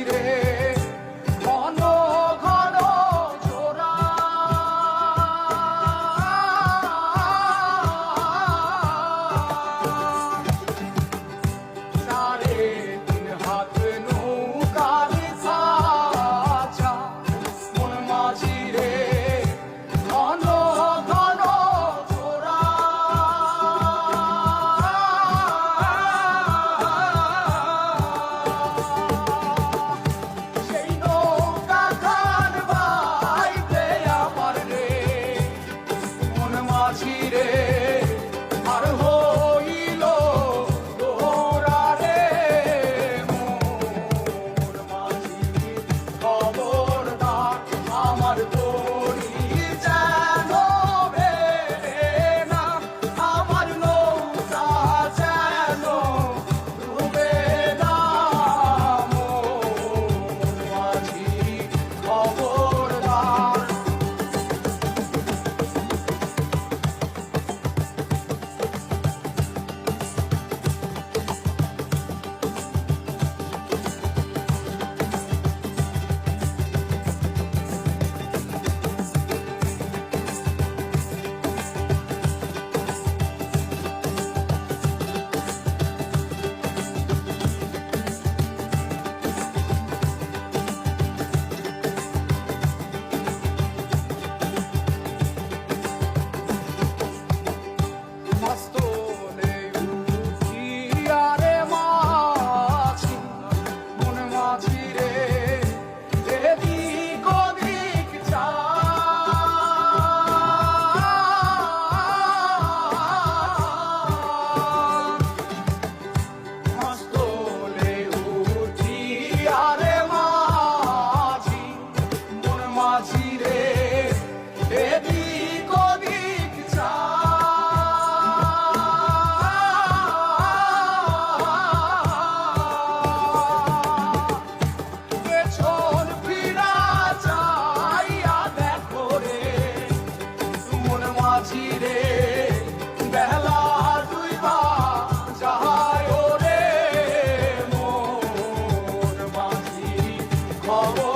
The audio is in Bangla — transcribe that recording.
রে ঘন ঘন জোড়া সাড়ে তিন হাত নৌকার ছাঁচা মন মাঝি রে ঘন ঘন জোড়া সেই নৌকা খান বাইতে আমার রে মন মাঝি রে আর হইল দোরা রে মন মাঝি খবরদার আমার তরি যেন বেড়ে না আমার নৌকা যেন ডুবে না মন মাঝি খবরদার মস্তলে উঠিয়া রে মাঝি মন মাঝি রে এদিক ওদিক মস্তলে উঠিয়া রে মাঝি মন মাঝি রে এদিক ওদিক পেছন ফিরা চাইয়া দেখো রে মন মাঝি রে বেলা দুইবা যায় রে মন মাঝি খবর